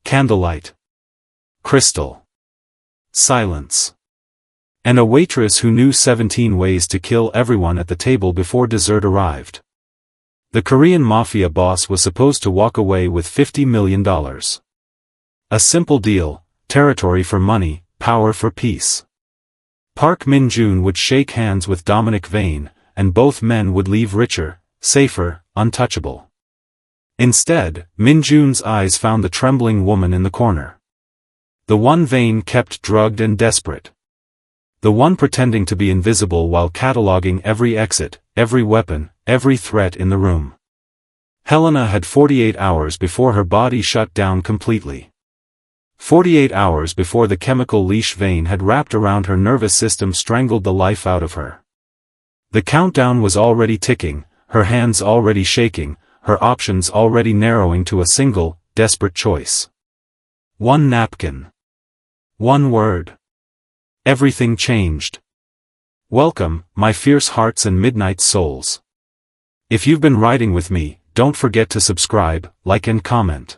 Candlelight. Crystal. Silence. And a waitress who knew 17 ways to kill everyone at the table before dessert arrived. The Korean Mafia boss was supposed to walk away with $50 million. A simple deal, territory for money, power for peace. Park Min-joon would shake hands with Dominic Vane, and both men would leave richer, safer, untouchable. Instead, Min-joon's eyes found the trembling woman in the corner. The one Vane kept drugged and desperate. The one pretending to be invisible while cataloging every exit, every weapon, every threat in the room. Helena had 48 hours before her body shut down completely. 48 hours before the chemical leash Vane had wrapped around her nervous system strangled the life out of her. The countdown was already ticking, her hands already shaking, her options already narrowing to a single, desperate choice. One napkin. One word. Everything changed. Welcome, my fierce hearts and midnight souls. If you've been riding with me, don't forget to subscribe, like and comment.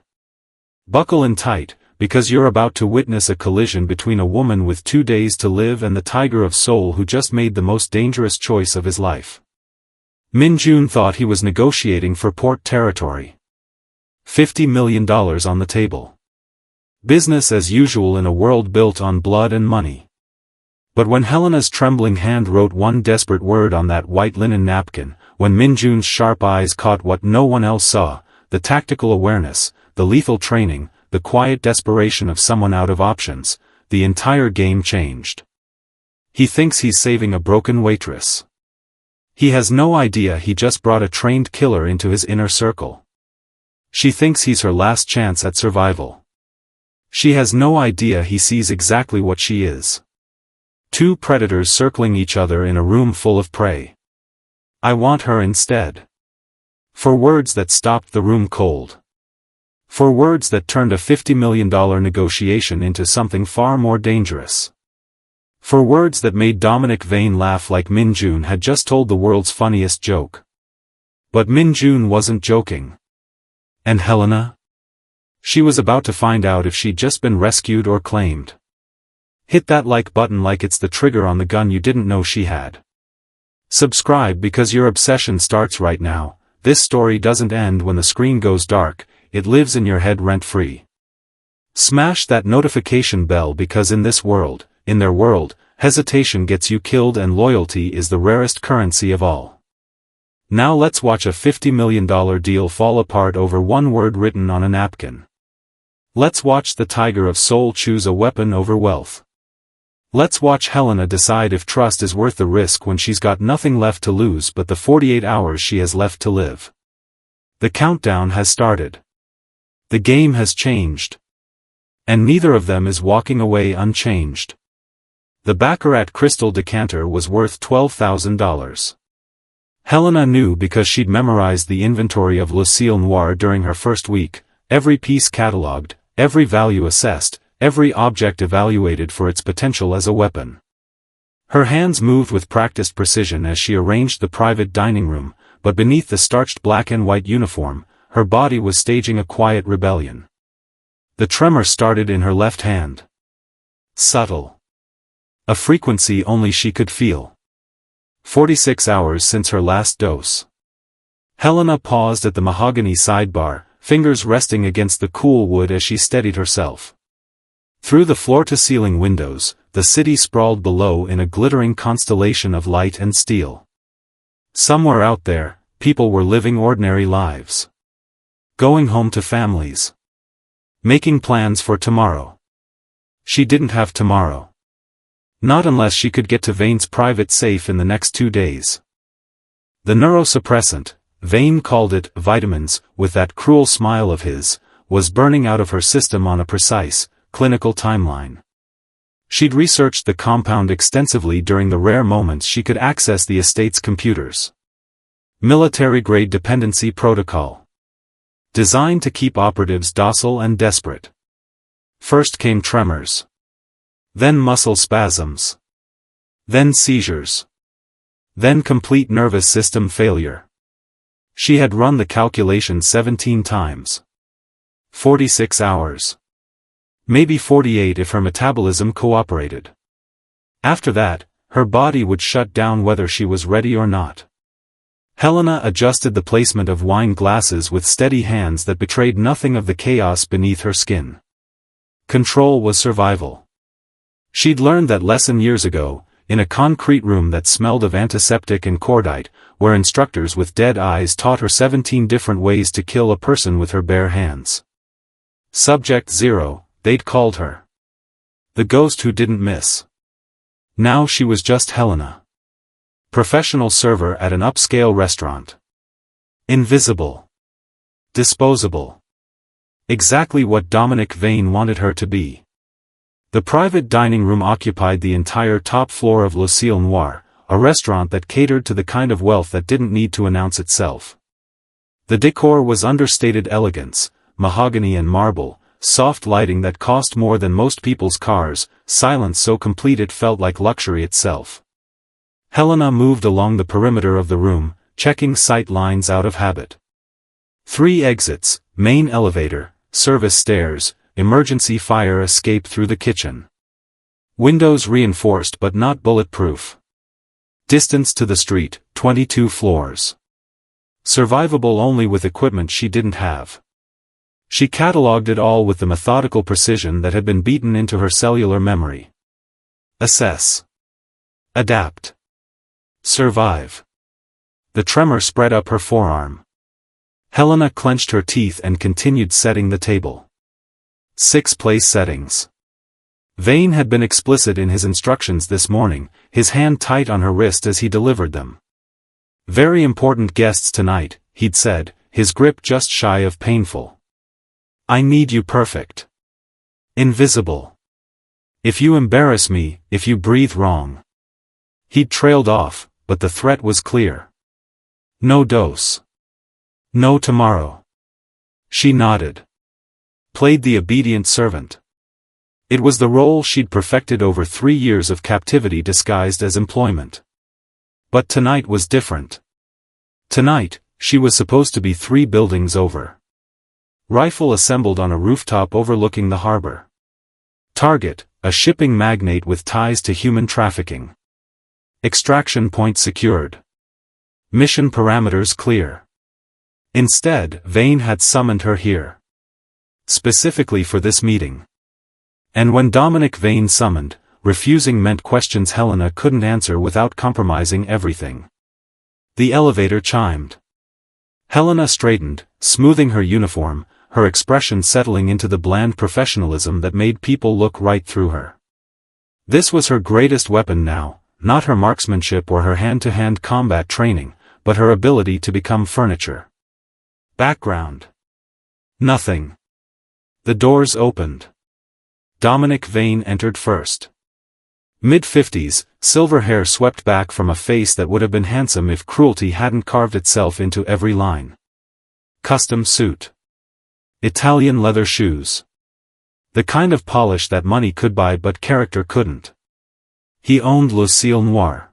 Buckle in tight, because you're about to witness a collision between a woman with 2 days to live and the tiger of Seoul who just made the most dangerous choice of his life. Min-joon thought he was negotiating for port territory. $50 million on the table. Business as usual in a world built on blood and money. But when Helena's trembling hand wrote one desperate word on that white linen napkin, when Min-joon's sharp eyes caught what no one else saw, the tactical awareness, the lethal training, the quiet desperation of someone out of options, the entire game changed. He thinks he's saving a broken waitress. He has no idea he just brought a trained killer into his inner circle. She thinks he's her last chance at survival. She has no idea he sees exactly what she is. Two predators circling each other in a room full of prey. I want her instead. For words that stopped the room cold. For words that turned a $50 million negotiation into something far more dangerous. For words that made Dominic Vane laugh like Min-joon had just told the world's funniest joke. But Min-joon wasn't joking. And Helena? She was about to find out if she'd just been rescued or claimed. Hit that like button like it's the trigger on the gun you didn't know she had. Subscribe because your obsession starts right now. This story doesn't end when the screen goes dark, it lives in your head rent-free. Smash that notification bell because in this world, in their world, hesitation gets you killed and loyalty is the rarest currency of all. Now let's watch a $50 million deal fall apart over one word written on a napkin. Let's watch the tiger of Seoul choose a weapon over wealth. Let's watch Helena decide if trust is worth the risk when she's got nothing left to lose but the 48 hours she has left to live. The countdown has started. The game has changed. And neither of them is walking away unchanged. The Baccarat crystal decanter was worth $12,000. Helena knew because she'd memorized the inventory of Le Ciel Noir during her first week, every piece catalogued, every value assessed, every object evaluated for its potential as a weapon. Her hands moved with practiced precision as she arranged the private dining room, but beneath the starched black and white uniform, her body was staging a quiet rebellion. The tremor started in her left hand. Subtle. A frequency only she could feel. 46 hours since her last dose. Helena paused at the mahogany sidebar, fingers resting against the cool wood as she steadied herself. Through the floor-to-ceiling windows, the city sprawled below in a glittering constellation of light and steel. Somewhere out there, people were living ordinary lives. Going home to families. Making plans for tomorrow. She didn't have tomorrow. Not unless she could get to Vane's private safe in the next 2 days. The neurosuppressant, Vane called it vitamins, with that cruel smile of his, was burning out of her system on a precise, clinical timeline. She'd researched the compound extensively during the rare moments she could access the estate's computers. Military-grade dependency protocol. Designed to keep operatives docile and desperate. First came tremors. Then muscle spasms. Then seizures. Then complete nervous system failure. She had run the calculation 17 times. 46 hours. Maybe 48 if her metabolism cooperated. After that, her body would shut down whether she was ready or not. Helena adjusted the placement of wine glasses with steady hands that betrayed nothing of the chaos beneath her skin. Control was survival. She'd learned that lesson years ago, in a concrete room that smelled of antiseptic and cordite, where instructors with dead eyes taught her 17 different ways to kill a person with her bare hands. Subject 0, they'd called her. The ghost who didn't miss. Now she was just Helena. Professional server at an upscale restaurant. Invisible. Disposable. Exactly what Dominic Vane wanted her to be. The private dining room occupied the entire top floor of Le Ciel Noir, a restaurant that catered to the kind of wealth that didn't need to announce itself. The decor was understated elegance, mahogany and marble, soft lighting that cost more than most people's cars, silence so complete it felt like luxury itself. Helena moved along the perimeter of the room, checking sight lines out of habit. 3 exits, main elevator, service stairs, emergency fire escape through the kitchen. Windows reinforced but not bulletproof. Distance to the street, 22 floors. Survivable only with equipment she didn't have. She catalogued it all with the methodical precision that had been beaten into her cellular memory. Assess. Adapt. Survive. The tremor spread up her forearm. Helena clenched her teeth and continued setting the table. 6 place settings. Vane had been explicit in his instructions this morning, his hand tight on her wrist as he delivered them. Very important guests tonight, he'd said, his grip just shy of painful. I need you perfect. Invisible. If you embarrass me, if you breathe wrong. He'd trailed off, but the threat was clear. No dose. No tomorrow. She nodded. Played the obedient servant. It was the role she'd perfected over 3 years of captivity disguised as employment. But tonight was different. Tonight, she was supposed to be 3 buildings over. Rifle assembled on a rooftop overlooking the harbor. Target, a shipping magnate with ties to human trafficking. Extraction point secured. Mission parameters clear. Instead, Vane had summoned her here. Specifically for this meeting. And when Dominic Vane summoned, refusing meant questions Helena couldn't answer without compromising everything. The elevator chimed. Helena straightened, smoothing her uniform, her expression settling into the bland professionalism that made people look right through her. This was her greatest weapon now. Not her marksmanship or her hand-to-hand combat training, but her ability to become furniture. Background. Nothing. The doors opened. Dominic Vane entered first. Mid-50s, silver hair swept back from a face that would have been handsome if cruelty hadn't carved itself into every line. Custom suit. Italian leather shoes. The kind of polish that money could buy but character couldn't. He owned Le Ciel Noir.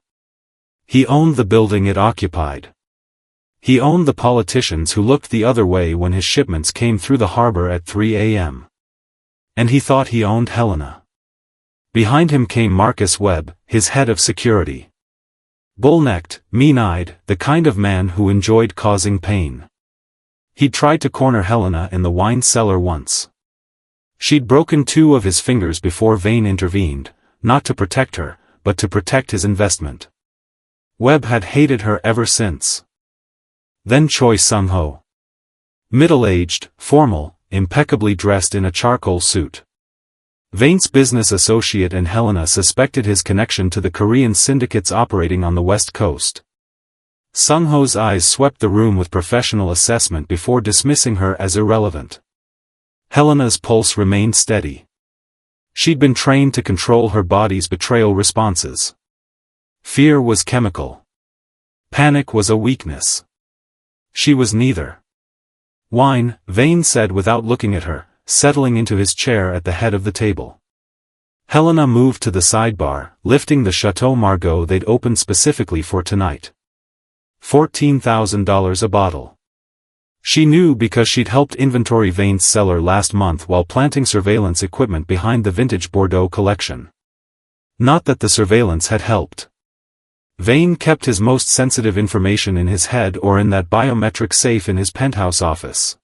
He owned the building it occupied. He owned the politicians who looked the other way when his shipments came through the harbor at 3 a.m. And he thought he owned Helena. Behind him came Marcus Webb, his head of security. Bull-necked, mean-eyed, the kind of man who enjoyed causing pain. He'd tried to corner Helena in the wine cellar once. She'd broken 2 of his fingers before Vane intervened. Not to protect her, but to protect his investment. Webb had hated her ever since. Then Choi Sung-ho. Middle-aged, formal, impeccably dressed in a charcoal suit. Vane's business associate and Helena suspected his connection to the Korean syndicates operating on the West Coast. Sung-ho's eyes swept the room with professional assessment before dismissing her as irrelevant. Helena's pulse remained steady. She'd been trained to control her body's betrayal responses. Fear was chemical. Panic was a weakness. She was neither. Wine, Vane said without looking at her, settling into his chair at the head of the table. Helena moved to the sidebar, lifting the Chateau Margaux they'd opened specifically for tonight. $14,000 a bottle. She knew because she'd helped inventory Vane's cellar last month while planting surveillance equipment behind the vintage Bordeaux collection. Not that the surveillance had helped. Vane kept his most sensitive information in his head or in that biometric safe in his penthouse office.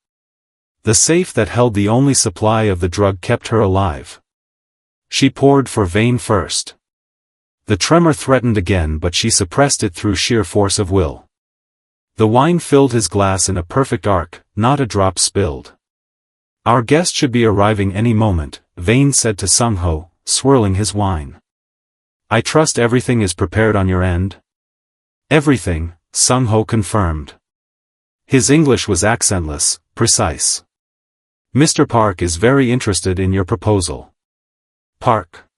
The safe that held the only supply of the drug kept her alive. She poured for Vane first. The tremor threatened again, but she suppressed it through sheer force of will. The wine filled his glass in a perfect arc, not a drop spilled. "Our guest should be arriving any moment," Vane said to Sung-ho, swirling his wine. "I trust everything is prepared on your end?" "Everything," Sung-ho confirmed. His English was accentless, precise. "Mr. Park is very interested in your proposal." Park.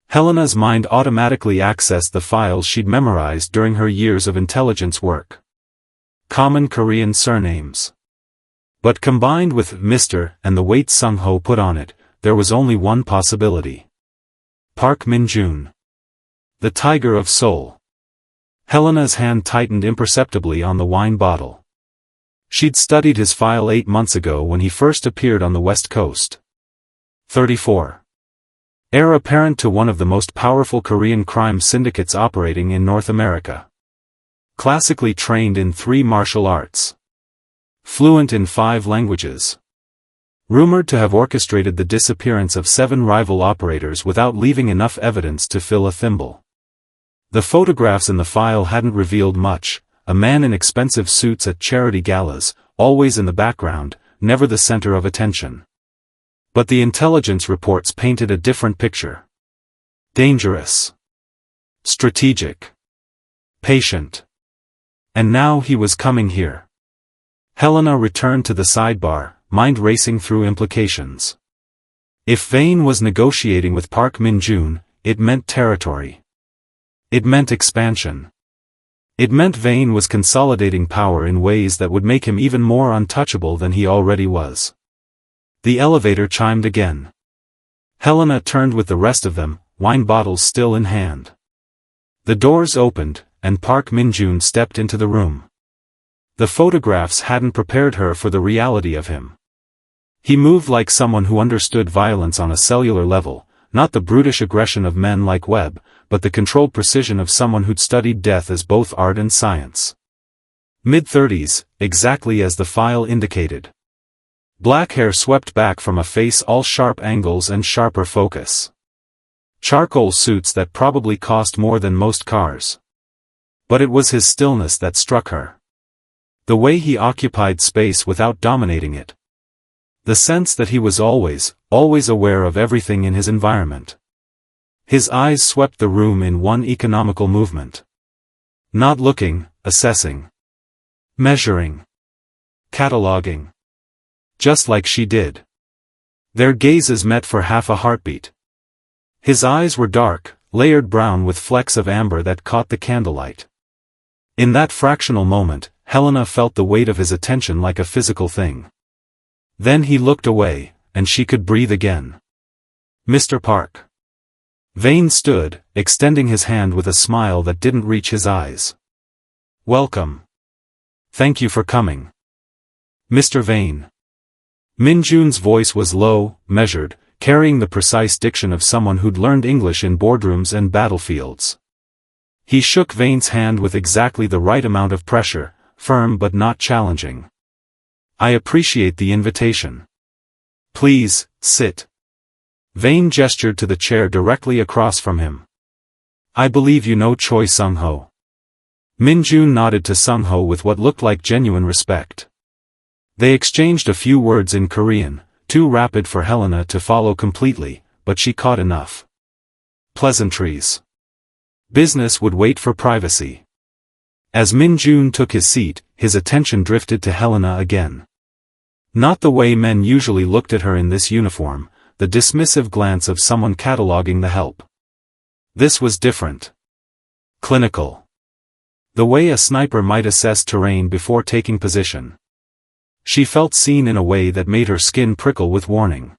Helena's mind automatically accessed the files she'd memorized during her years of intelligence work. Common Korean surnames. But combined with Mr. and the weight Sung-ho put on it, there was only one possibility. Park Min-joon. The Tiger of Seoul. Helena's hand tightened imperceptibly on the wine bottle. She'd studied his file 8 months ago when he first appeared on the West Coast. 34. Heir apparent to one of the most powerful Korean crime syndicates operating in North America. Classically trained in 3 martial arts. Fluent in 5 languages. Rumored to have orchestrated the disappearance of 7 rival operators without leaving enough evidence to fill a thimble. The photographs in the file hadn't revealed much: a man in expensive suits at charity galas, always in the background, never the center of attention. But the intelligence reports painted a different picture. Dangerous. Strategic. Patient. And now he was coming here. Helena returned to the sidebar, mind racing through implications. If Vane was negotiating with Park Min-joon, it meant territory. It meant expansion. It meant Vane was consolidating power in ways that would make him even more untouchable than he already was. The elevator chimed again. Helena turned with the rest of them, wine bottles still in hand. The doors opened, and Park Min-joon stepped into the room. The photographs hadn't prepared her for the reality of him. He moved like someone who understood violence on a cellular level, not the brutish aggression of men like Webb, but the controlled precision of someone who'd studied death as both art and science. Mid-30s, exactly as the file indicated. Black hair swept back from a face all sharp angles and sharper focus. Charcoal suits that probably cost more than most cars. But it was his stillness that struck her. The way he occupied space without dominating it. The sense that he was always aware of everything in his environment. His eyes swept the room in one economical movement. Not looking, assessing. Measuring. Cataloging. Just like she did. Their gazes met for half a heartbeat. His eyes were dark, layered brown with flecks of amber that caught the candlelight. In that fractional moment, Helena felt the weight of his attention like a physical thing. Then he looked away, and she could breathe again. "Mr. Park." Vane stood, extending his hand with a smile that didn't reach his eyes. "Welcome. Thank you for coming. Mr. Vane." Min-joon's voice was low, measured, carrying the precise diction of someone who'd learned English in boardrooms and battlefields. He shook Vane's hand with exactly the right amount of pressure, firm but not challenging. "I appreciate the invitation. Please, sit." Vane gestured to the chair directly across from him. "I believe you know Choi Sung-ho." Min-joon nodded to Sung-ho with what looked like genuine respect. They exchanged a few words in Korean, too rapid for Helena to follow completely, but she caught enough. Pleasantries. Business would wait for privacy. As Min-joon took his seat, his attention drifted to Helena again. Not the way men usually looked at her in this uniform, the dismissive glance of someone cataloging the help. This was different. Clinical. The way a sniper might assess terrain before taking position. She felt seen in a way that made her skin prickle with warning.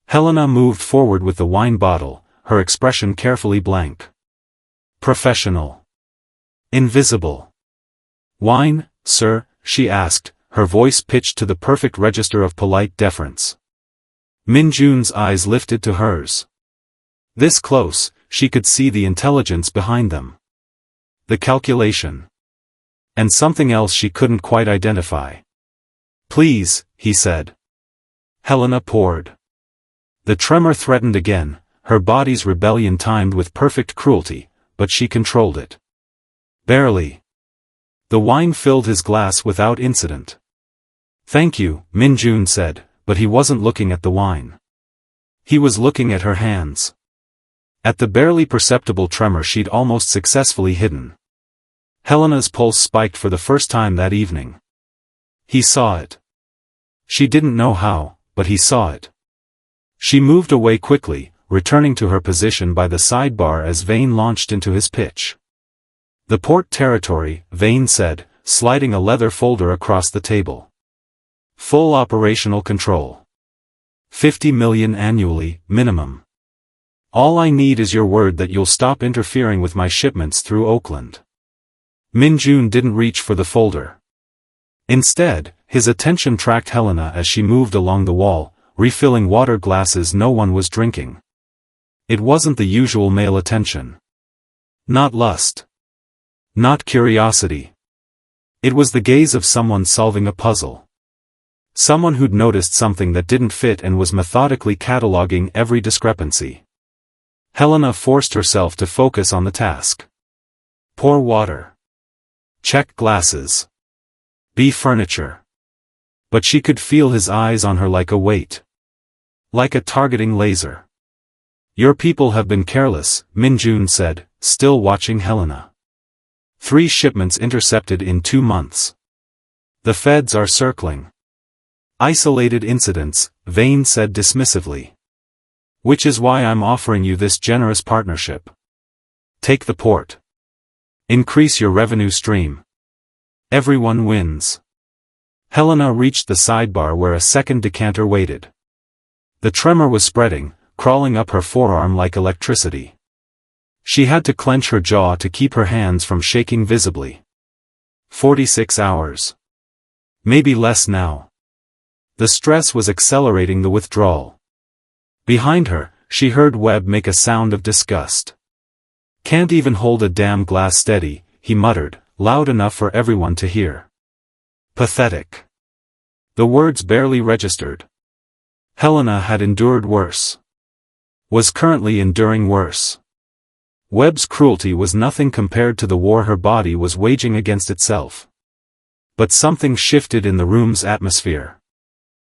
Helena moved forward with the wine bottle, her expression carefully blank. Professional. Invisible. "Wine, sir?" she asked, her voice pitched to the perfect register of polite deference. Min-joon's eyes lifted to hers. This close, she could see the intelligence behind them. The calculation. And something else she couldn't quite identify. "Please," he said. Helena poured. The tremor threatened again, her body's rebellion timed with perfect cruelty, but she controlled it. Barely. The wine filled his glass without incident. "Thank you," Min-joon said, but he wasn't looking at the wine. He was looking at her hands. At the barely perceptible tremor she'd almost successfully hidden. Helena's pulse spiked for the first time that evening. He saw it. She didn't know how, but he saw it. She moved away quickly, returning to her position by the sidebar as Vane launched into his pitch. "The port territory," Vane said, sliding a leather folder across the table. "Full operational control. 50 million annually, minimum. All I need is your word that you'll stop interfering with my shipments through Oakland." Min-joon didn't reach for the folder. Instead, his attention tracked Helena as she moved along the wall, refilling water glasses no one was drinking. It wasn't the usual male attention. Not lust. Not curiosity. It was the gaze of someone solving a puzzle. Someone who'd noticed something that didn't fit and was methodically cataloging every discrepancy. Helena forced herself to focus on the task. Pour water. Check glasses. Be furniture. But she could feel his eyes on her like a weight. Like a targeting laser. "Your people have been careless," Min-joon said, still watching Helena. 3 shipments intercepted in 2 months. The feds are circling. "Isolated incidents," Vane said dismissively. "Which is why I'm offering you this generous partnership. Take the port. Increase your revenue stream. Everyone wins." Helena reached the sidebar where a second decanter waited. The tremor was spreading, crawling up her forearm like electricity. She had to clench her jaw to keep her hands from shaking visibly. 46 hours. Maybe less now. The stress was accelerating the withdrawal. Behind her, she heard Webb make a sound of disgust. "Can't even hold a damn glass steady," he muttered, loud enough for everyone to hear. Pathetic. The words barely registered. Helena had endured worse. Was currently enduring worse. Webb's cruelty was nothing compared to the war her body was waging against itself. But something shifted in the room's atmosphere.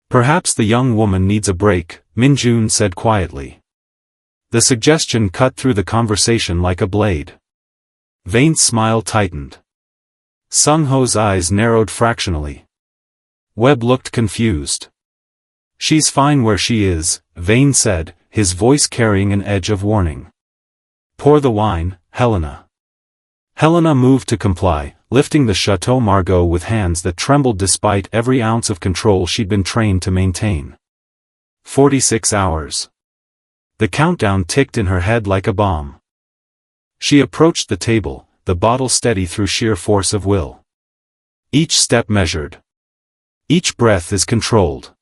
"Perhaps the young woman needs a break," Min-joon said quietly. The suggestion cut through the conversation like a blade. Vane's smile tightened. Sung-ho's eyes narrowed fractionally. Webb looked confused. "She's fine where she is," Vane said, his voice carrying an edge of warning. "Pour the wine, Helena." Helena moved to comply, lifting the Chateau Margaux with hands that trembled despite every ounce of control she'd been trained to maintain. 46 hours. The countdown ticked in her head like a bomb. She approached the table, the bottle steady through sheer force of will. Each step measured. Each breath is controlled.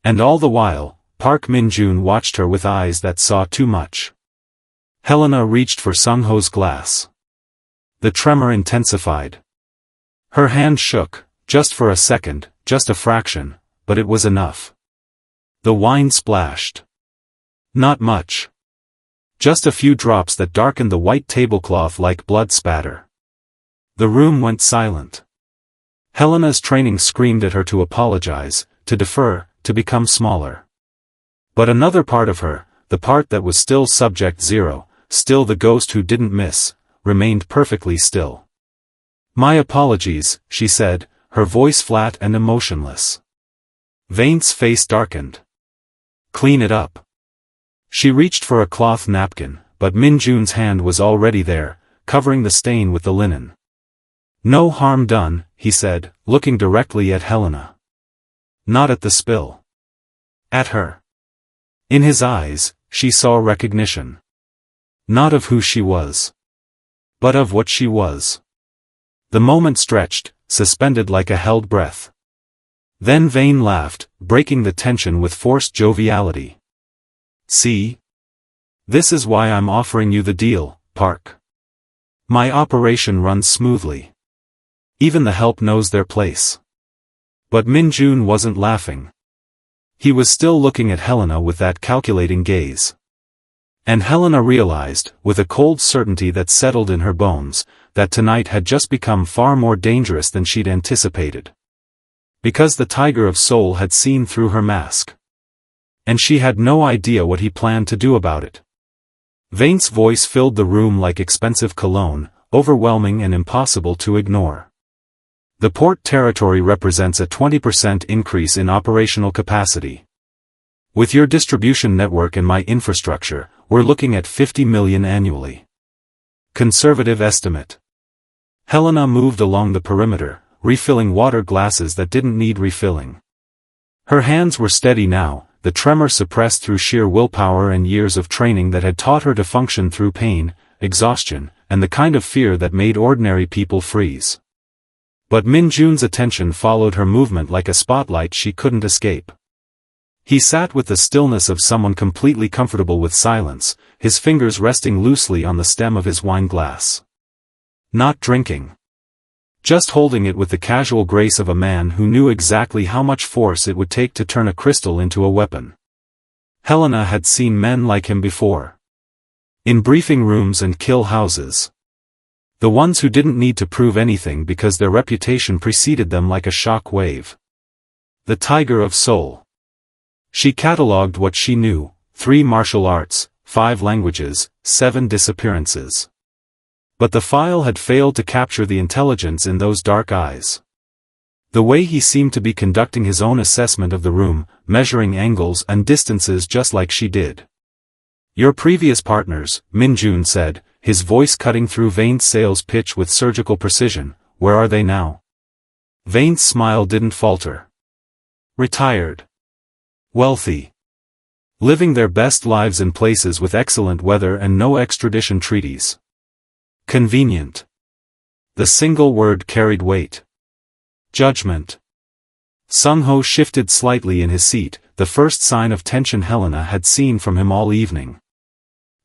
And all the while, Park Min-joon watched her with eyes that saw too much. Helena reached for Sung-ho's glass. The tremor intensified. Her hand shook, just for a second, just a fraction, but it was enough. The wine splashed. Not much. Just a few drops that darkened the white tablecloth like blood spatter. The room went silent. Helena's training screamed at her to apologize, to defer, to become smaller. But another part of her, the part that was still Subject Zero, still the ghost who didn't miss, remained perfectly still. "My apologies," she said, her voice flat and emotionless. Vane's face darkened. "Clean it up." She reached for a cloth napkin, but Min-joon's hand was already there, covering the stain with the linen. "No harm done," he said, looking directly at Helena. Not at the spill. At her. In his eyes, she saw recognition. Not of who she was. But of what she was. The moment stretched, suspended like a held breath. Then Vane laughed, breaking the tension with forced joviality. See? This is why I'm offering you the deal, Park. My operation runs smoothly. Even the help knows their place. But Min-joon wasn't laughing. He was still looking at Helena with that calculating gaze. And Helena realized, with a cold certainty that settled in her bones, that tonight had just become far more dangerous than she'd anticipated. Because the tiger of Seoul had seen through her mask. And she had no idea what he planned to do about it. Vane's voice filled the room like expensive cologne, overwhelming and impossible to ignore. The port territory represents a 20% increase in operational capacity. With your distribution network and my infrastructure, we're looking at 50 million annually. Conservative estimate. Helena moved along the perimeter, refilling water glasses that didn't need refilling. Her hands were steady now, the tremor suppressed through sheer willpower and years of training that had taught her to function through pain, exhaustion, and the kind of fear that made ordinary people freeze. But Min-joon's attention followed her movement like a spotlight she couldn't escape. He sat with the stillness of someone completely comfortable with silence, his fingers resting loosely on the stem of his wine glass. Not drinking. Just holding it with the casual grace of a man who knew exactly how much force it would take to turn a crystal into a weapon. Helena had seen men like him before. In briefing rooms and kill houses. The ones who didn't need to prove anything because their reputation preceded them like a shock wave. The Tiger of Seoul. She catalogued what she knew: 3 martial arts, 5 languages, 7 disappearances. But the file had failed to capture the intelligence in those dark eyes. The way he seemed to be conducting his own assessment of the room, measuring angles and distances just like she did. Your previous partners, Min-joon said, his voice cutting through Vane's sales pitch with surgical precision, where are they now? Vane's smile didn't falter. Retired. Wealthy. Living their best lives in places with excellent weather and no extradition treaties. Convenient. The single word carried weight. Judgment. Sung-ho shifted slightly in his seat, the first sign of tension Helena had seen from him all evening.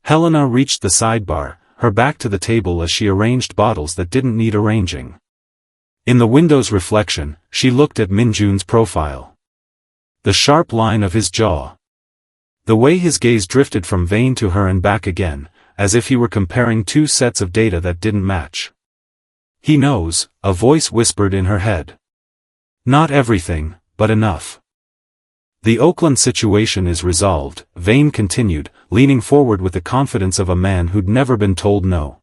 Helena reached the sidebar, her back to the table as she arranged bottles that didn't need arranging. In the window's reflection, she looked at Min-joon's profile. The sharp line of his jaw. The way his gaze drifted from Vane to her and back again, as if he were comparing 2 sets of data that didn't match. He knows, a voice whispered in her head. Not everything, but enough. The Oakland situation is resolved, Vane continued, leaning forward with the confidence of a man who'd never been told no.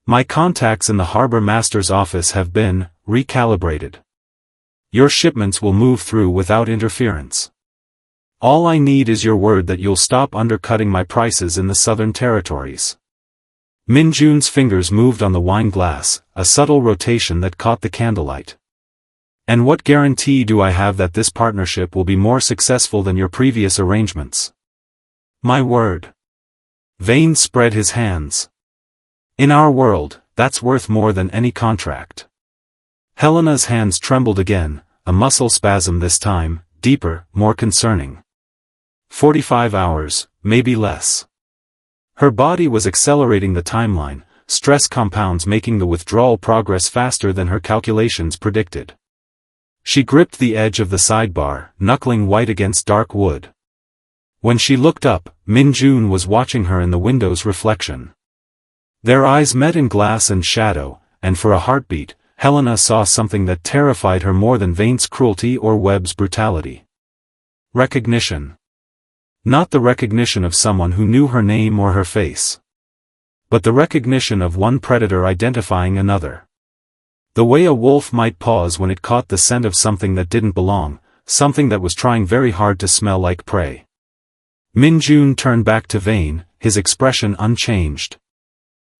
My contacts in the harbor master's office have been recalibrated. Your shipments will move through without interference. All I need is your word that you'll stop undercutting my prices in the southern territories. Min-joon's fingers moved on the wine glass, a subtle rotation that caught the candlelight. And what guarantee do I have that this partnership will be more successful than your previous arrangements? My word. Vane spread his hands. In our world, that's worth more than any contract. Helena's hands trembled again, a muscle spasm this time, deeper, more concerning. 45 hours, maybe less. Her body was accelerating the timeline, stress compounds making the withdrawal progress faster than her calculations predicted. She gripped the edge of the sidebar, knuckling white against dark wood. When she looked up, Min-joon was watching her in the window's reflection. Their eyes met in glass and shadow, and for a heartbeat, Helena saw something that terrified her more than Vane's cruelty or Webb's brutality. Recognition. Not the recognition of someone who knew her name or her face. But the recognition of one predator identifying another. The way a wolf might pause when it caught the scent of something that didn't belong, something that was trying very hard to smell like prey. Min-joon turned back to Vane, his expression unchanged.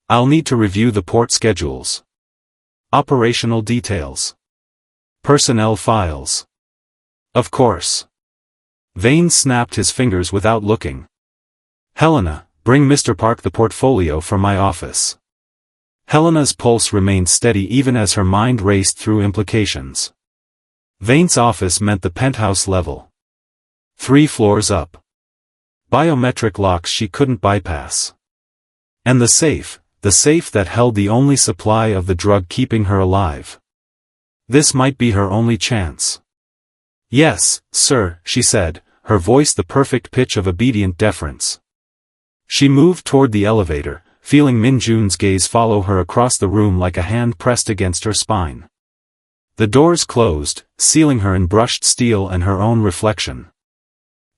I'll need to review the port schedules. Operational details. Personnel files. Of course. Vane snapped his fingers without looking. Helena, bring Mr. Park the portfolio from my office. Helena's pulse remained steady even as her mind raced through implications. Vane's office meant the penthouse level. 3 floors up. Biometric locks she couldn't bypass. And the safe that held the only supply of the drug keeping her alive. This might be her only chance. "Yes, sir," she said, her voice the perfect pitch of obedient deference. She moved toward the elevator, feeling Min-joon's gaze follow her across the room like a hand pressed against her spine. The doors closed, sealing her in brushed steel and her own reflection.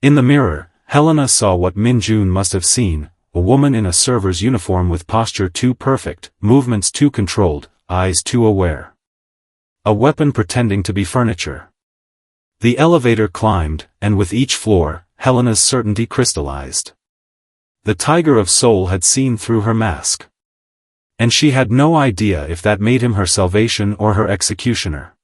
In the mirror, Helena saw what Min-joon must have seen, a woman in a server's uniform with posture too perfect, movements too controlled, eyes too aware. A weapon pretending to be furniture. The elevator climbed, and with each floor, Helena's certainty crystallized. The tiger of Seoul had seen through her mask. And she had no idea if that made him her salvation or her executioner.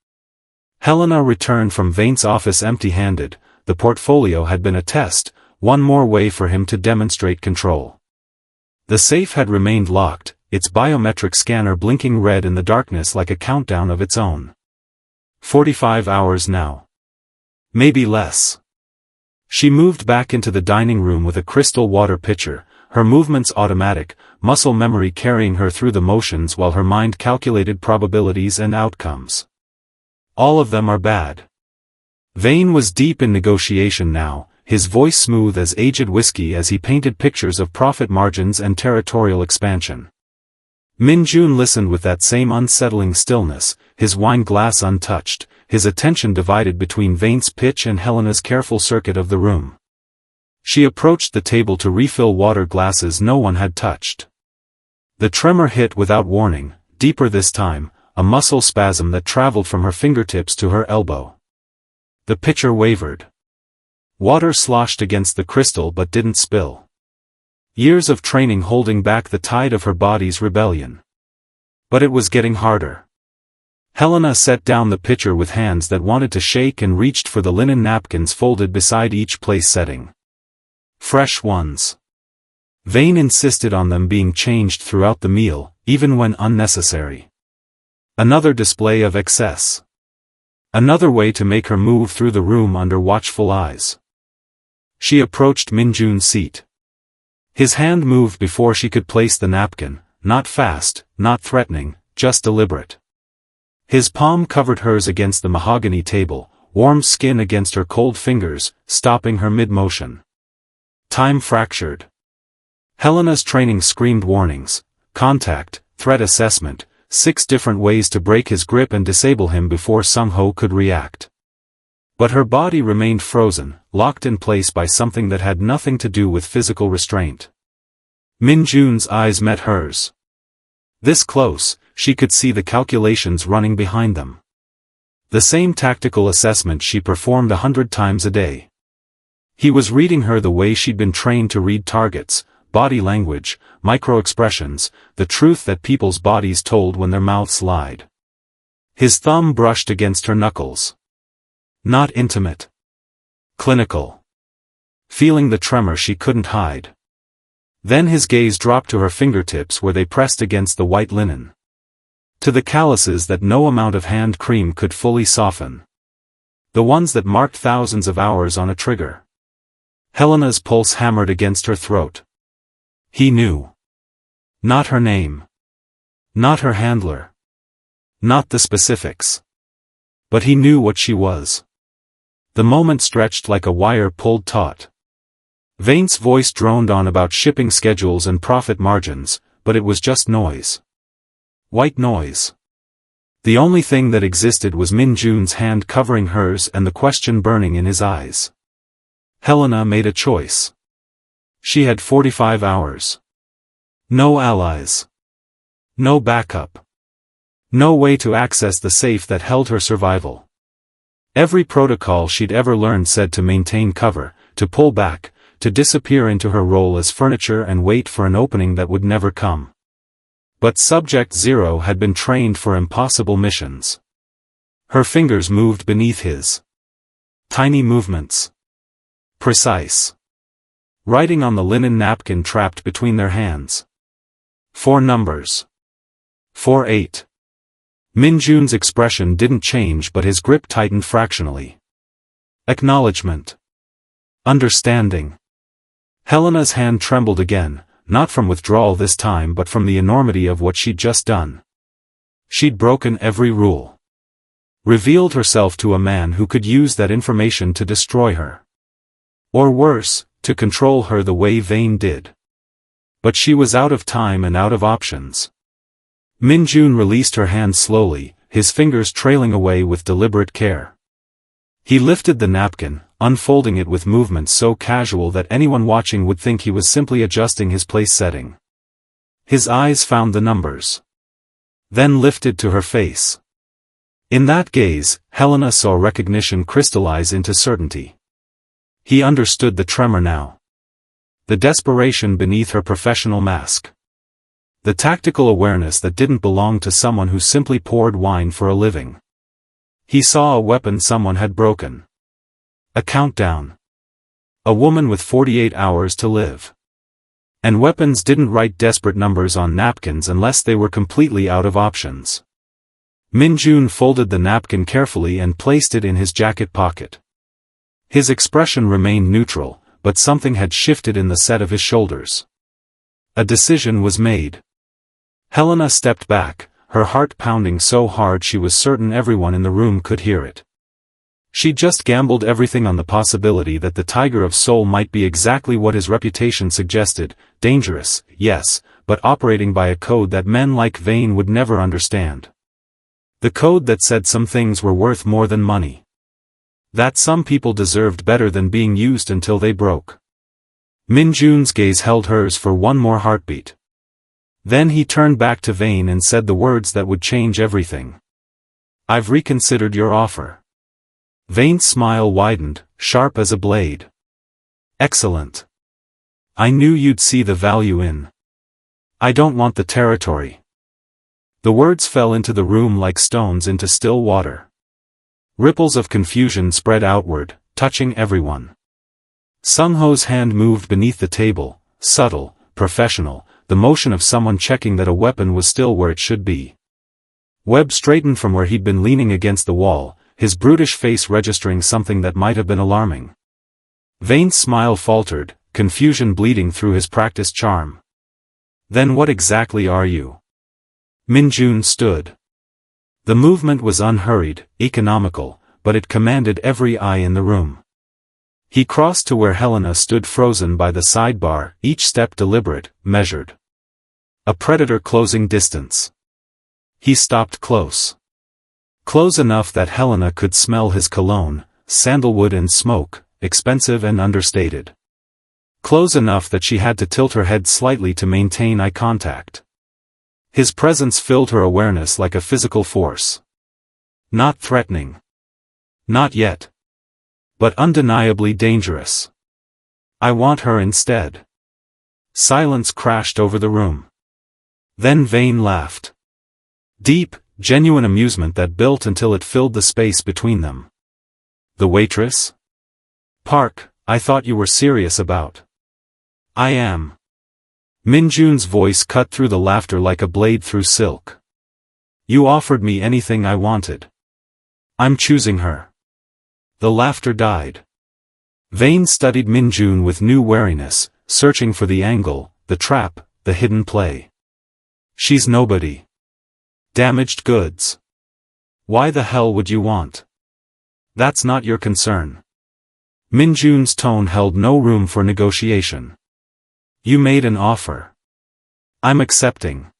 Helena returned from Vane's office empty-handed. The portfolio had been a test, one more way for him to demonstrate control. The safe had remained locked, its biometric scanner blinking red in the darkness like a countdown of its own. 45 hours now. Maybe less. She moved back into the dining room with a crystal water pitcher, her movements automatic, muscle memory carrying her through the motions while her mind calculated probabilities and outcomes. All of them are bad. Vane was deep in negotiation now, his voice smooth as aged whiskey as he painted pictures of profit margins and territorial expansion. Min-joon listened with that same unsettling stillness, his wine glass untouched, his attention divided between Vane's pitch and Helena's careful circuit of the room. She approached the table to refill water glasses no one had touched. The tremor hit without warning, deeper this time, a muscle spasm that traveled from her fingertips to her elbow. The pitcher wavered. Water sloshed against the crystal but didn't spill. Years of training holding back the tide of her body's rebellion. But it was getting harder. Helena set down the pitcher with hands that wanted to shake and reached for the linen napkins folded beside each place setting. Fresh ones. Vane insisted on them being changed throughout the meal, even when unnecessary. Another display of excess. Another way to make her move through the room under watchful eyes. She approached Min-joon's seat. His hand moved before she could place the napkin, not fast, not threatening, just deliberate. His palm covered hers against the mahogany table, warm skin against her cold fingers, stopping her mid-motion. Time fractured. Helena's training screamed warnings, contact, threat assessment, 6 different ways to break his grip and disable him before Sung-ho could react. But her body remained frozen, locked in place by something that had nothing to do with physical restraint. Min-joon's eyes met hers. This close, she could see the calculations running behind them. The same tactical assessment she performed 100 times a day. He was reading her the way she'd been trained to read targets, body language, micro-expressions, the truth that people's bodies told when their mouths lied. His thumb brushed against her knuckles. Not intimate. Clinical. Feeling the tremor she couldn't hide. Then his gaze dropped to her fingertips where they pressed against the white linen. To the calluses that no amount of hand cream could fully soften. The ones that marked thousands of hours on a trigger. Helena's pulse hammered against her throat. He knew. Not her name. Not her handler. Not the specifics. But he knew what she was. The moment stretched like a wire pulled taut. Vane's voice droned on about shipping schedules and profit margins, but it was just noise. White noise. The only thing that existed was Min-joon's hand covering hers and the question burning in his eyes. Helena made a choice. She had 45 hours. No allies. No backup. No way to access the safe that held her survival. Every protocol she'd ever learned said to maintain cover, to pull back, to disappear into her role as furniture and wait for an opening that would never come. But Subject Zero had been trained for impossible missions. Her fingers moved beneath his. Tiny movements. Precise. Writing on the linen napkin trapped between their hands. 4 numbers. 4-8. Min-joon's expression didn't change, but his grip tightened fractionally. Acknowledgement. Understanding. Helena's hand trembled again, not from withdrawal this time but from the enormity of what she'd just done. She'd broken every rule. Revealed herself to a man who could use that information to destroy her. Or worse, to control her the way Vane did. But she was out of time and out of options. Min-joon released her hand slowly, his fingers trailing away with deliberate care. He lifted the napkin, unfolding it with movements so casual that anyone watching would think he was simply adjusting his place setting. His eyes found the numbers. Then lifted to her face. In that gaze, Helena saw recognition crystallize into certainty. He understood the tremor now. The desperation beneath her professional mask. The tactical awareness that didn't belong to someone who simply poured wine for a living. He saw a weapon someone had broken. A countdown. A woman with 48 hours to live. And weapons didn't write desperate numbers on napkins unless they were completely out of options. Min-joon folded the napkin carefully and placed it in his jacket pocket. His expression remained neutral, but something had shifted in the set of his shoulders. A decision was made. Helena stepped back, her heart pounding so hard she was certain everyone in the room could hear it. She just gambled everything on the possibility that the Tiger of Seoul might be exactly what his reputation suggested, dangerous, yes, but operating by a code that men like Vane would never understand. The code that said some things were worth more than money. That some people deserved better than being used until they broke. Min-joon's gaze held hers for one more heartbeat. Then he turned back to Vane and said the words that would change everything. "I've reconsidered your offer." Vane's smile widened, sharp as a blade. "Excellent. I knew you'd see the value in. I don't want the territory." The words fell into the room like stones into still water. Ripples of confusion spread outward, touching everyone. Sung-ho's hand moved beneath the table, subtle, professional, the motion of someone checking that a weapon was still where it should be. Webb straightened from where he'd been leaning against the wall, his brutish face registering something that might have been alarming. Vane's smile faltered, confusion bleeding through his practiced charm. "Then what exactly are you?" Min-joon stood. The movement was unhurried, economical, but it commanded every eye in the room. He crossed to where Helena stood frozen by the sidebar, each step deliberate, measured. A predator closing distance. He stopped close. Close enough that Helena could smell his cologne, sandalwood and smoke, expensive and understated. Close enough that she had to tilt her head slightly to maintain eye contact. His presence filled her awareness like a physical force. Not threatening. Not yet. But undeniably dangerous. "I want her instead." Silence crashed over the room. Then Vane laughed. Deep, genuine amusement that built until it filled the space between them. "The waitress? Park, I thought you were serious about." "I am." Min-joon's voice cut through the laughter like a blade through silk. "You offered me anything I wanted. I'm choosing her." The laughter died. Vane studied Min-joon with new wariness, searching for the angle, the trap, the hidden play. "She's nobody. Damaged goods. Why the hell would you want? That's not your concern." Min-joon's tone held no room for negotiation. "You made an offer. I'm accepting.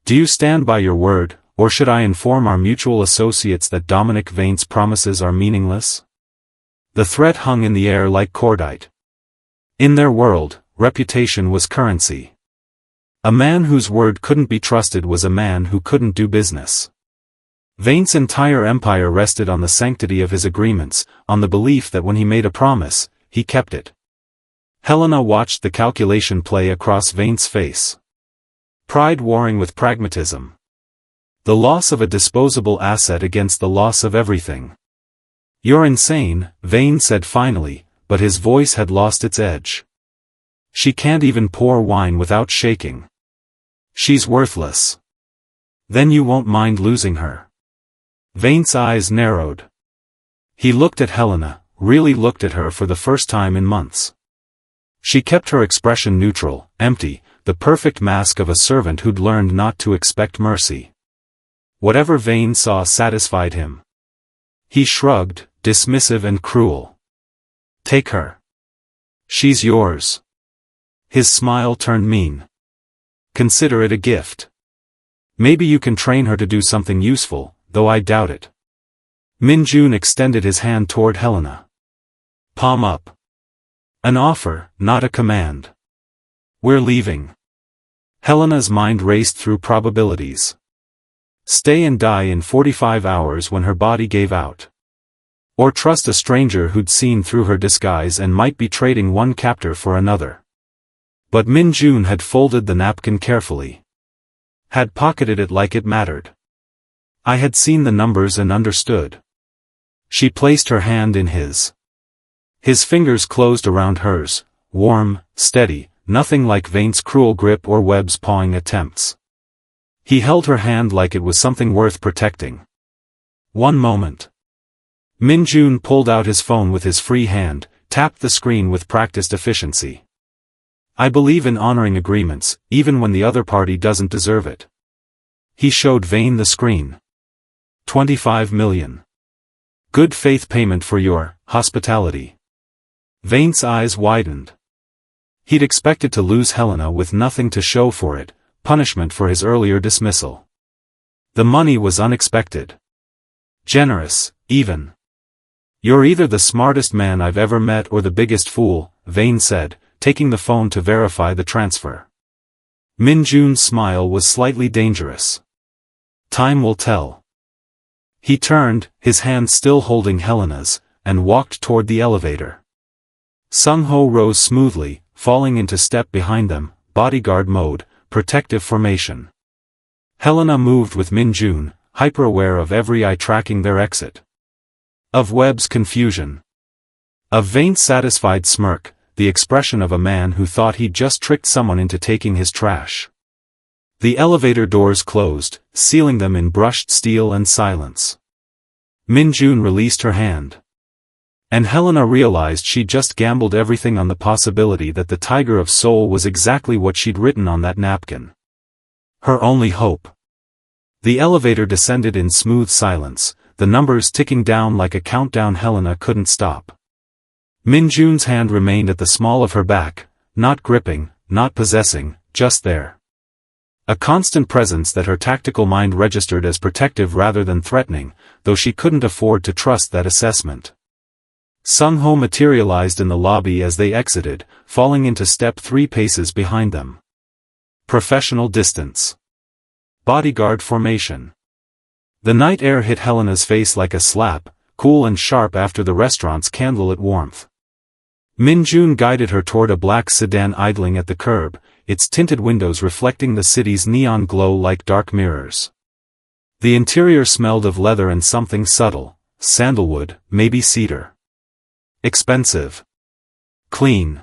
Do you stand by your word, or should I inform our mutual associates that Dominic Vane's promises are meaningless?" The threat hung in the air like cordite. In their world, reputation was currency. A man whose word couldn't be trusted was a man who couldn't do business. Vane's entire empire rested on the sanctity of his agreements, on the belief that when he made a promise, he kept it. Helena watched the calculation play across Vane's face. Pride warring with pragmatism. The loss of a disposable asset against the loss of everything. "You're insane," Vane said finally, but his voice had lost its edge. "She can't even pour wine without shaking. She's worthless." Then you won't mind losing her. Vane's eyes narrowed. He looked at Helena, really looked at her for the first time in months. She kept her expression neutral, empty, the perfect mask of a servant who'd learned not to expect mercy. Whatever Vane saw satisfied him. He shrugged, dismissive and cruel. Take her. She's yours. His smile turned mean. Consider it a gift. Maybe you can train her to do something useful, though I doubt it. Min-joon extended his hand toward Helena. Palm up. An offer, not a command. We're leaving. Helena's mind raced through probabilities. Stay and die in 45 hours when her body gave out. Or trust a stranger who'd seen through her disguise and might be trading one captor for another. But Min-joon had folded the napkin carefully. Had pocketed it like it mattered. I had seen the numbers and understood. She placed her hand in his. His fingers closed around hers, warm, steady, nothing like Vane's cruel grip or Webb's pawing attempts. He held her hand like it was something worth protecting. One moment. Min-joon pulled out his phone with his free hand, tapped the screen with practiced efficiency. I believe in honoring agreements, even when the other party doesn't deserve it. He showed Vane the screen. 25 million. Good faith payment for your hospitality. Vane's eyes widened. He'd expected to lose Helena with nothing to show for it, punishment for his earlier dismissal. The money was unexpected. Generous, even. You're either the smartest man I've ever met or the biggest fool, Vane said, taking the phone to verify the transfer. Min-joon's smile was slightly dangerous. Time will tell. He turned, his hand still holding Helena's, and walked toward the elevator. Sung-ho rose smoothly, falling into step behind them, bodyguard mode, protective formation. Helena moved with Min-joon, hyper-aware of every eye tracking their exit. Of Webb's confusion. Of Vane's satisfied smirk, the expression of a man who thought he'd just tricked someone into taking his trash. The elevator doors closed, sealing them in brushed steel and silence. Min-joon released her hand. And Helena realized she'd just gambled everything on the possibility that the Tiger of Seoul was exactly what she'd written on that napkin. Her only hope. The elevator descended in smooth silence, the numbers ticking down like a countdown. Helena couldn't stop. Min-joon's hand remained at the small of her back, not gripping, not possessing, just there. A constant presence that her tactical mind registered as protective rather than threatening, though she couldn't afford to trust that assessment. Sung-ho materialized in the lobby as they exited, falling into step 3 paces behind them. Professional distance. Bodyguard formation. The night air hit Helena's face like a slap, cool and sharp after the restaurant's candlelit warmth. Min-joon guided her toward a black sedan idling at the curb, its tinted windows reflecting the city's neon glow like dark mirrors. The interior smelled of leather and something subtle, sandalwood, maybe cedar. Expensive. Clean.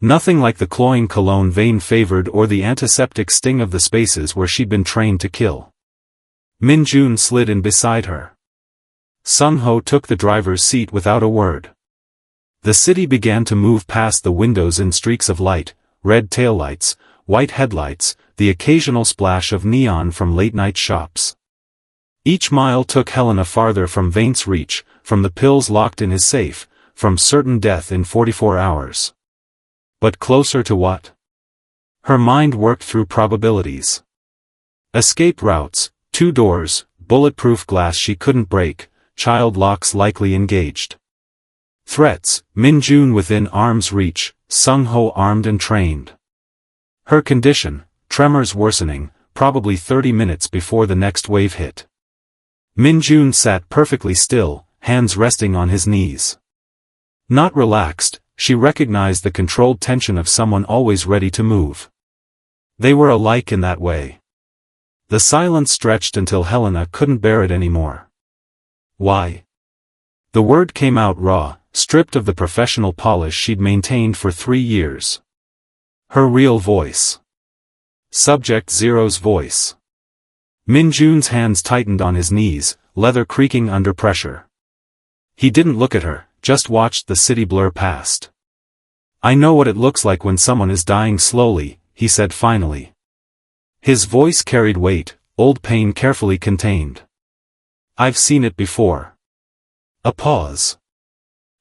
Nothing like the cloying cologne Vane favored or the antiseptic sting of the spaces where she'd been trained to kill. Min-joon slid in beside her. Sung-ho took the driver's seat without a word. The city began to move past the windows in streaks of light, red taillights, white headlights, the occasional splash of neon from late-night shops. Each mile took Helena farther from Vane's reach, from the pills locked in his safe, from certain death in 44 hours. But closer to what? Her mind worked through probabilities. Escape routes, 2 doors, bulletproof glass she couldn't break, child locks likely engaged. Threats, Min-joon within arm's reach, Sung-ho armed and trained. Her condition, tremors worsening, probably 30 minutes before the next wave hit. Min-joon sat perfectly still, hands resting on his knees. Not relaxed, she recognized the controlled tension of someone always ready to move. They were alike in that way. The silence stretched until Helena couldn't bear it anymore. Why? The word came out raw, stripped of the professional polish she'd maintained for 3 years. Her real voice. Subject Zero's voice. Min-joon's hands tightened on his knees, leather creaking under pressure. He didn't look at her, just watched the city blur past. "I know what it looks like when someone is dying slowly," he said finally. His voice carried weight, old pain carefully contained. "I've seen it before." A pause.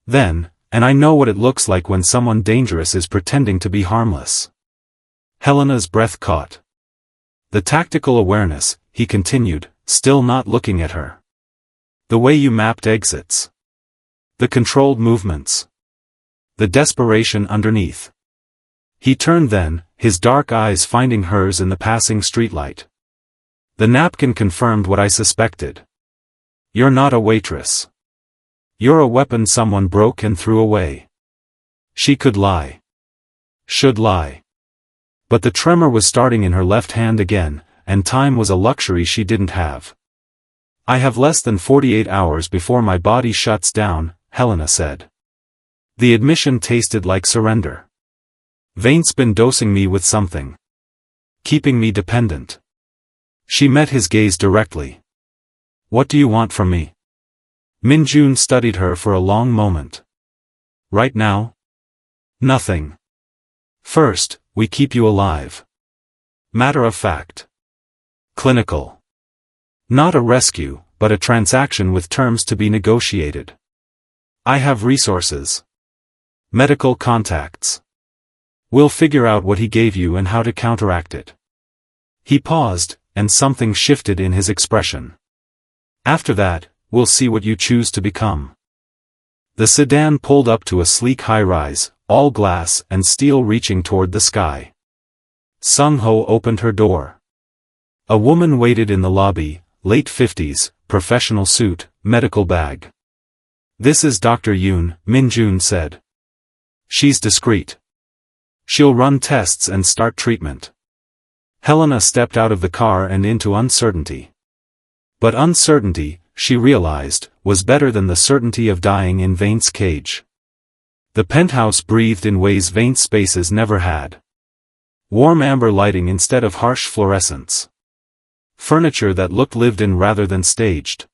Then, "And I know what it looks like when someone dangerous is pretending to be harmless." Helena's breath caught. "The tactical awareness," he continued, still not looking at her. "The way you mapped exits. The controlled movements. The desperation underneath." He turned then, his dark eyes finding hers in the passing streetlight. "The napkin confirmed what I suspected. You're not a waitress. You're a weapon someone broke and threw away." She could lie. Should lie. But the tremor was starting in her left hand again, and time was a luxury she didn't have. "I have less than 48 hours before my body shuts down," Helena said. The admission tasted like surrender. "Vane's been dosing me with something. Keeping me dependent." She met his gaze directly. "What do you want from me?" Min-joon studied her for a long moment. "Right now? Nothing. First, we keep you alive. Matter of fact. Clinical. Not a rescue, but a transaction with terms to be negotiated. I have resources. Medical contacts. We'll figure out what he gave you and how to counteract it." He paused, and something shifted in his expression. "After that, we'll see what you choose to become." The sedan pulled up to a sleek high-rise, all glass and steel reaching toward the sky. Sung-ho opened her door. A woman waited in the lobby, late 50s, professional suit, medical bag. "This is Dr. Yoon," Min-joon said. "She's discreet. She'll run tests and start treatment." Helena stepped out of the car and into uncertainty. But uncertainty, she realized, was better than the certainty of dying in Vane's cage. The penthouse breathed in ways Vane's spaces never had. Warm amber lighting instead of harsh fluorescence. Furniture that looked lived in rather than staged.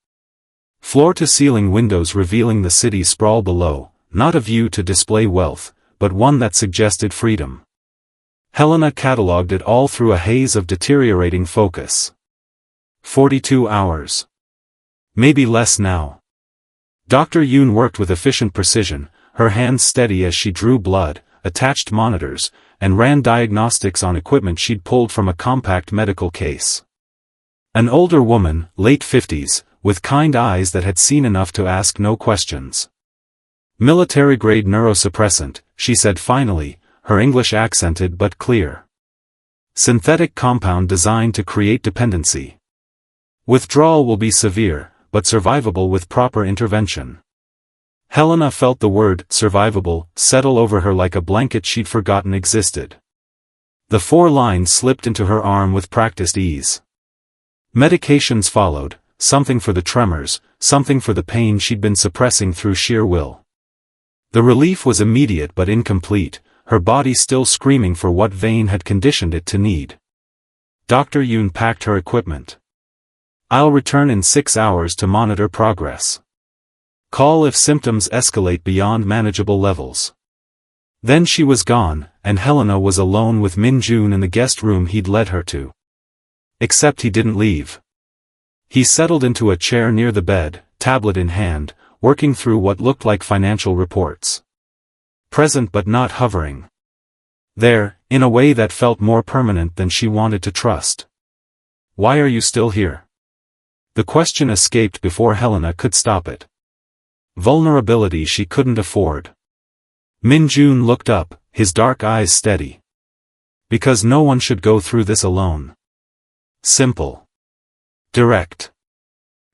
Floor-to-ceiling windows revealing the city's sprawl below, not a view to display wealth, but one that suggested freedom. Helena catalogued it all through a haze of deteriorating focus. 42 hours. Maybe less now. Dr. Yoon worked with efficient precision, her hands steady as she drew blood, attached monitors, and ran diagnostics on equipment she'd pulled from a compact medical case. An older woman, late 50s, with kind eyes that had seen enough to ask no questions. "Military-grade neurosuppressant," she said finally, her English accented but clear. "Synthetic compound designed to create dependency. Withdrawal will be severe, but survivable with proper intervention." Helena felt the word, survivable, settle over her like a blanket she'd forgotten existed. The 4 lines slipped into her arm with practiced ease. Medications followed, something for the tremors, something for the pain she'd been suppressing through sheer will. The relief was immediate but incomplete, her body still screaming for what Vane had conditioned it to need. Dr. Yoon packed her equipment. "I'll return in 6 hours to monitor progress. Call if symptoms escalate beyond manageable levels." Then she was gone, and Helena was alone with Min-joon in the guest room he'd led her to. Except he didn't leave. He settled into a chair near the bed, tablet in hand, working through what looked like financial reports. Present but not hovering. There, in a way that felt more permanent than she wanted to trust. "Why are you still here?" The question escaped before Helena could stop it. Vulnerability she couldn't afford. Min-joon looked up, his dark eyes steady. "Because no one should go through this alone." Simple. Direct.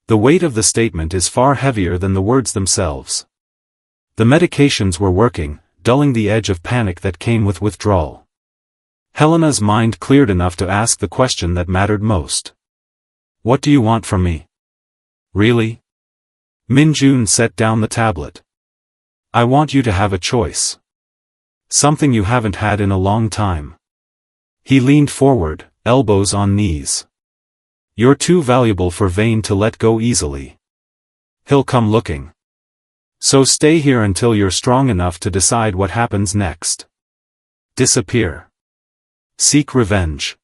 The weight of the statement is far heavier than the words themselves. The medications were working, dulling the edge of panic that came with withdrawal. Helena's mind cleared enough to ask the question that mattered most. "What do you want from me?" "Really?" Min-joon set down the tablet. "I want you to have a choice. Something you haven't had in a long time." He leaned forward, elbows on knees. You're too valuable for Vane to let go easily. He'll come looking. So stay here until you're strong enough to decide what happens next. Disappear. Seek revenge.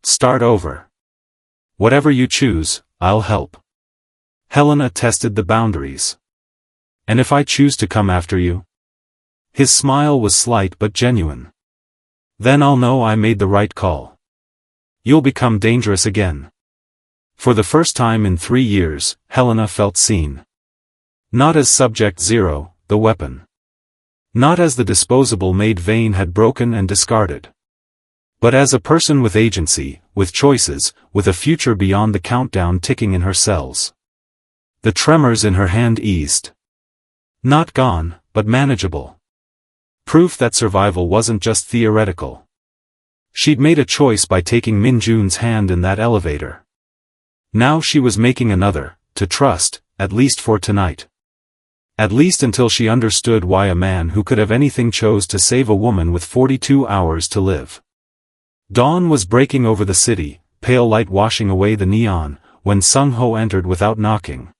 Start over. Whatever you choose, I'll help. Helena tested the boundaries. And if I choose to come after you? His smile was slight but genuine. Then I'll know I made the right call. You'll become dangerous again. For the first time in 3 years, Helena felt seen. Not as Subject Zero, the weapon. Not as the disposable maid Vane had broken and discarded. But as a person with agency, with choices, with a future beyond the countdown ticking in her cells. The tremors in her hand eased. Not gone, but manageable. Proof that survival wasn't just theoretical. She'd made a choice by taking Min-joon's hand in that elevator. Now she was making another, to trust, at least for tonight. At least until she understood why a man who could have anything chose to save a woman with 42 hours to live. Dawn was breaking over the city, pale light washing away the neon, when Sung-ho entered without knocking.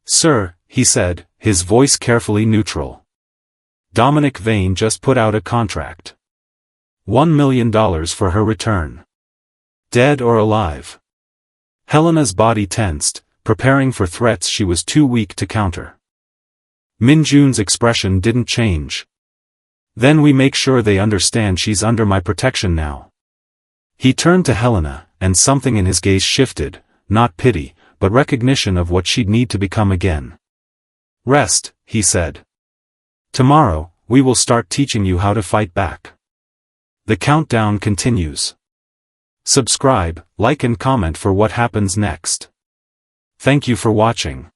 "Sir," he said, his voice carefully neutral. "Dominic Vane just put out a contract. $1 million for her return. Dead or alive." Helena's body tensed, preparing for threats she was too weak to counter. Min-joon's expression didn't change. "Then we make sure they understand she's under my protection now." He turned to Helena, and something in his gaze shifted, not pity, but recognition of what she'd need to become again. "Rest," he said. "Tomorrow, we will start teaching you how to fight back." The countdown continues. Subscribe, like and comment for what happens next. Thank you for watching.